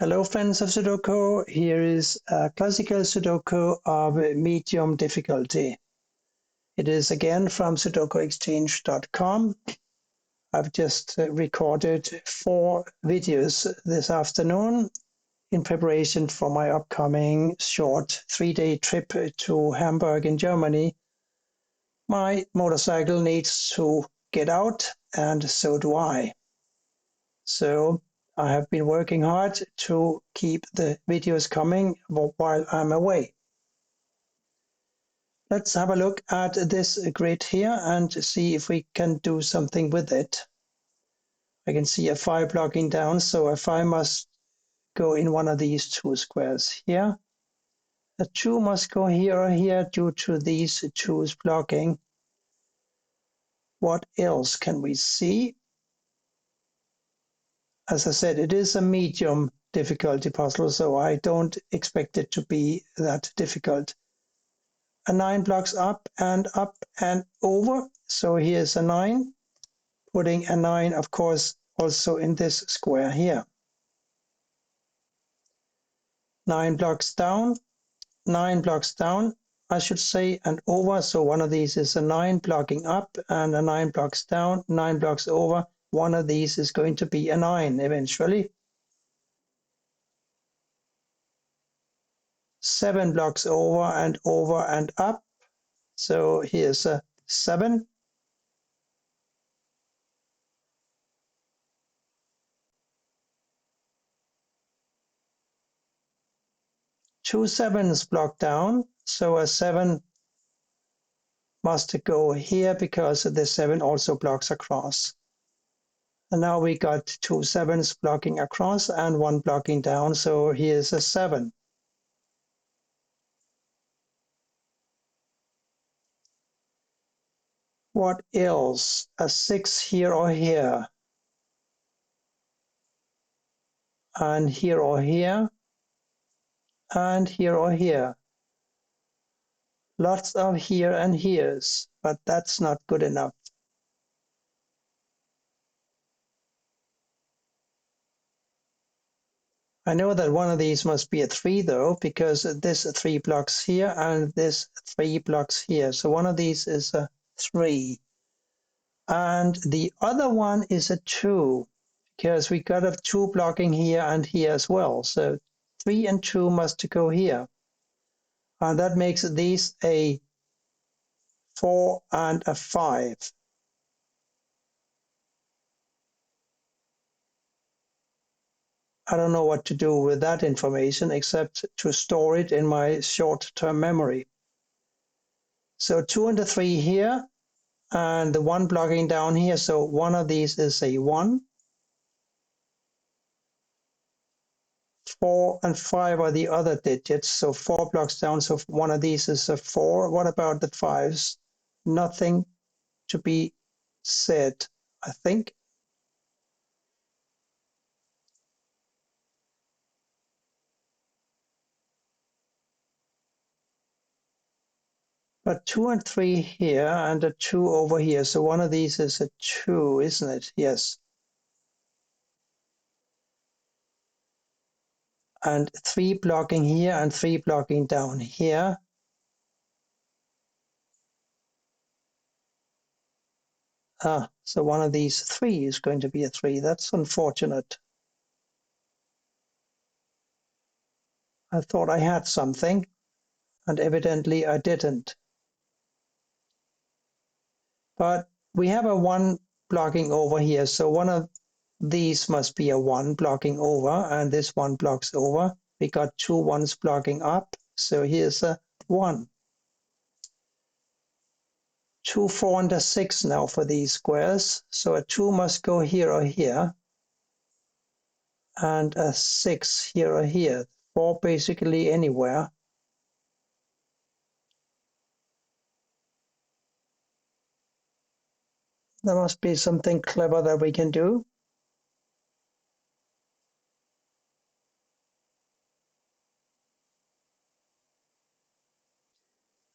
Hello friends of Sudoku, here is a classical Sudoku of medium difficulty. It is again from sudokuexchange.com. I've just recorded 4 videos this afternoon in preparation for my upcoming short 3-day trip to Hamburg in Germany. My motorcycle needs to get out, and so do I. So I have been working hard to keep the videos coming while I'm away. Let's have a look at this grid here and see if we can do something with it. I can see a 5 blocking down, so a 5 must go in one of these 2 squares here. A 2 must go here or here due to these 2's blocking. What else can we see? As I said, it is a medium difficulty puzzle, so I don't expect it to be that difficult. A 9 blocks up and over, so here's a 9, putting a 9 of course also in this square here. 9 blocks down, 9 blocks down I should say, and over, so one of these is a 9 blocking up and a 9 blocks down, 9 blocks over. One of these is going to be a 9 eventually. 7 blocks over and up, so here's a 7. Two 7s block down, so a 7 must go here because the 7 also blocks across. And now we got 2 7s blocking across and 1 blocking down, so here's a 7. What else? A 6 here or here, and here or here, and here or here. Lots of here and heres, but that's not good enough. I know that one of these must be a 3 though, because this 3 blocks here and this 3 blocks here. So one of these is a 3. And the other one is a 2, because we got a 2 blocking here and here as well. So 3 and 2 must go here. And that makes these a 4 and a 5. I don't know what to do with that information except to store it in my short-term memory. So 2 and a 3 here, and the 1 blocking down here, so one of these is a 1. 4 and 5 are the other digits, so 4 blocks down, so one of these is a 4. What about the 5s? Nothing to be said, I think. But 2 and 3 here and a 2 over here, so one of these is a 2, isn't it? Yes. And 3 blocking here and 3 blocking down here. So one of these 3 is going to be a 3. That's unfortunate. I thought I had something, and evidently I didn't. But we have a 1 blocking over here, so one of these must be a 1 blocking over, and this 1 blocks over. We got 2 1s blocking up, so here's a 1. 2, 4, and a 6 now for these squares, so a 2 must go here or here, and a 6 here or here, 4 basically anywhere. There must be something clever that we can do.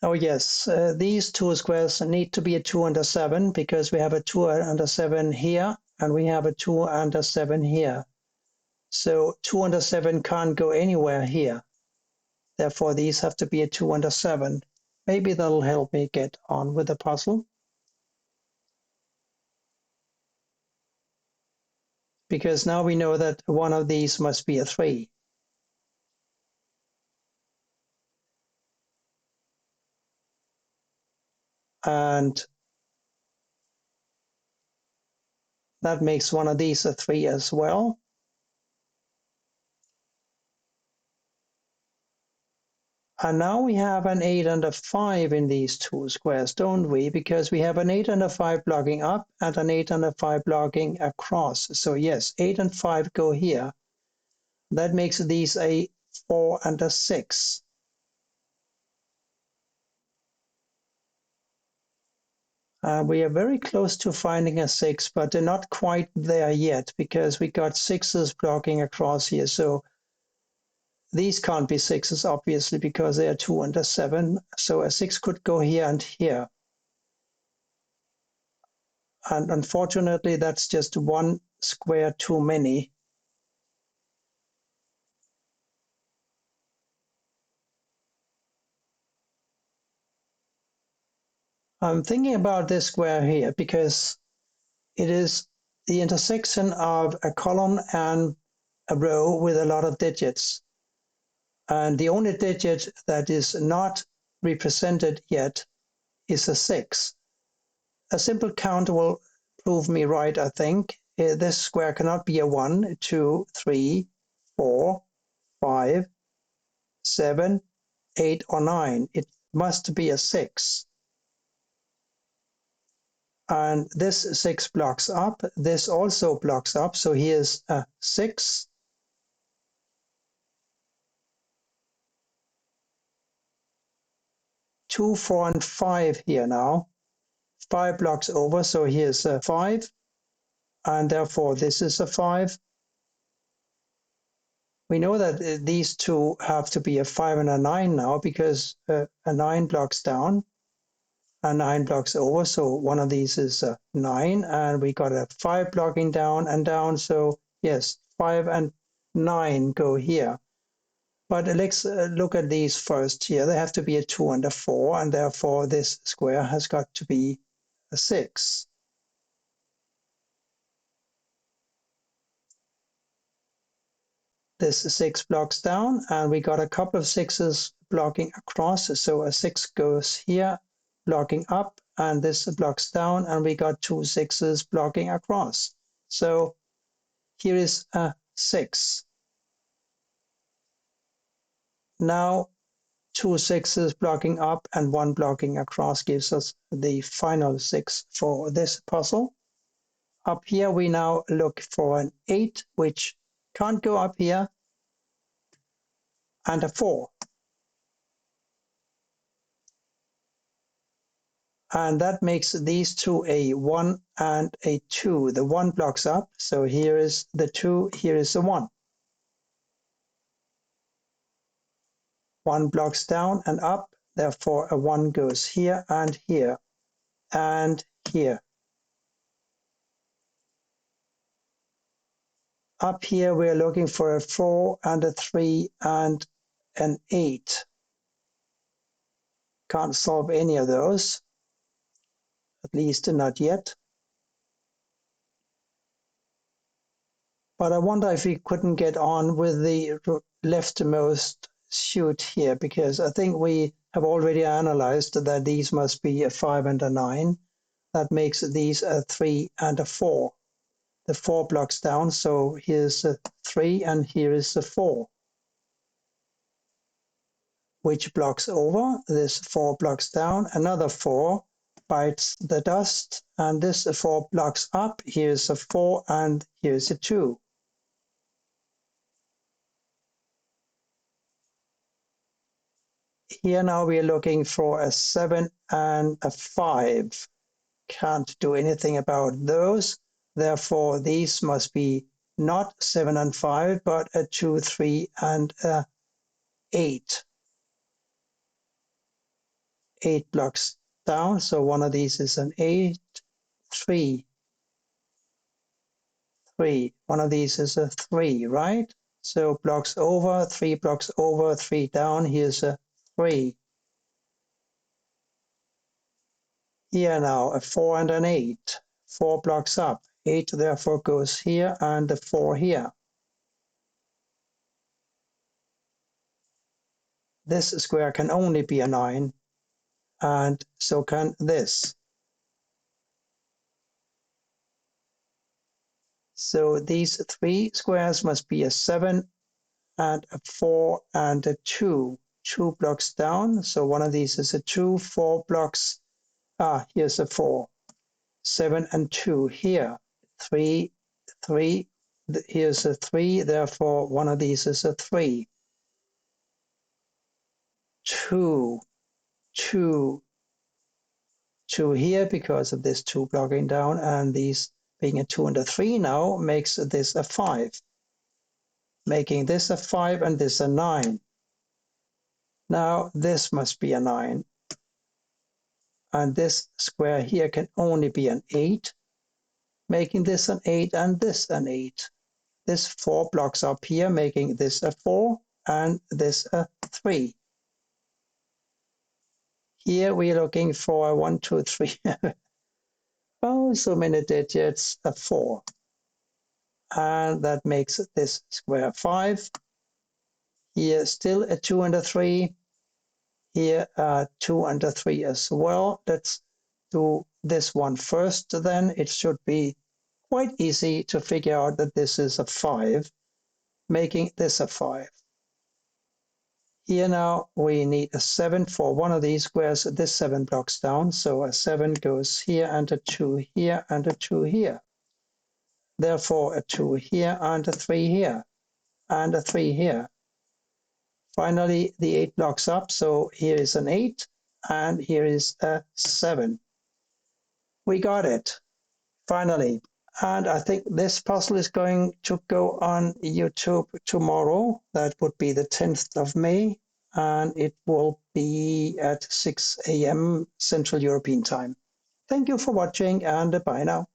Oh yes, these 2 squares need to be a 2 and a 7 because we have a 2 and a 7 here and we have a 2 and a 7 here. So 2 under 7 can't go anywhere here. Therefore, these have to be a 2 under 7. Maybe that'll help me get on with the puzzle. Because now we know that one of these must be a 3. And that makes one of these a 3 as well. And now we have an 8 and a 5 in these two squares, don't we? Because we have an 8 and a 5 blocking up and an 8 and a 5 blocking across. So yes, 8 and 5 go here. That makes these a 4 and a 6. We are very close to finding a 6, but they're not quite there yet because we got 6s blocking across here. So these can't be 6s, obviously, because they are 2 and a 7. So a 6 could go here and here. And unfortunately, that's just one square too many. I'm thinking about this square here because it is the intersection of a column and a row with a lot of digits. And the only digit that is not represented yet is a 6. A simple count will prove me right, I think. This square cannot be a 1, 2, 3, 4, 5, 7, 8, or 9. It must be a 6. And this 6 blocks up. This also blocks up. So here's a 6. 2, 4, and 5 here now. 5 blocks over. So here's a 5. And therefore this is a 5. We know that these two have to be a 5 and a 9 now because a 9 blocks down, a 9 blocks over. So one of these is a 9, and we got a 5 blocking down and down. So yes, 5 and 9 go here. But let's look at these first here. They have to be a 2 and a 4, and therefore this square has got to be a 6. This 6 blocks down, and we got a couple of 6s blocking across. So a 6 goes here, blocking up, and this blocks down, and we got 2 6s blocking across. So here is a 6. Now 2 6s blocking up and 1 blocking across gives us the final 6 for this puzzle. Up here we now look for an 8, which can't go up here, and a 4. And that makes these two a 1 and a 2. The 1 blocks up, so here is the 2, here is the 1. 1 blocks down and up, therefore a 1 goes here and here and here. Up here we are looking for a 4 and a 3 and an 8. Can't solve any of those, at least not yet. But I wonder if we couldn't get on with the leftmost shoot here, because I think we have already analyzed that these must be a 5 and a 9. That makes these a 3 and a 4. The 4 blocks down, so here's a 3 and here is a 4. Which blocks over? This 4 blocks down, another 4 bites the dust, and this 4 blocks up. Here's a 4 and here's a 2. Here now we are looking for a 7 and a 5. Can't do anything about those. Therefore, these must be not 7 and 5, but a 2, 3, and a 8. 8 blocks down, so one of these is an 8, 3, 3. One of these is a 3, right? So blocks over, 3 blocks over, 3 down. Here's a 3. Here now, a 4 and an 8. 4 blocks up. 8 therefore goes here and the 4 here. This square can only be a 9, and so can this. So these 3 squares must be a 7 and a 4 and a 2. 2 blocks down, so one of these is a 2. 4 blocks, here's a 4. 7 and 2 here. 3, 3, here's a 3, therefore one of these is a 3. 2, 2, 2 here because of this 2 blocking down, and these being a 2 and a 3 now makes this a 5, making this a 5 and this a 9. Now this must be a 9, and this square here can only be an 8, making this an 8 and this an 8. This 4 blocks up here, making this a 4 and this a 3. Here we're looking for a 1, 2, 3. Oh, so many digits, a 4. And that makes this square 5. Here still a 2 and a 3. Here 2 and a 3 as well. Let's do this one first then. It should be quite easy to figure out that this is a 5, making this a 5. Here now we need a 7 for one of these squares. This 7 blocks down, so a 7 goes here and a 2 here and a 2 here. Therefore a 2 here and a 3 here and a 3 here. Finally the 8 blocks up, so here is an 8 and here is a 7. We got it, finally. And I think this puzzle is going to go on YouTube tomorrow. That would be the 10th of May. And it will be at 6 a.m. Central European Time. Thank you for watching, and bye now.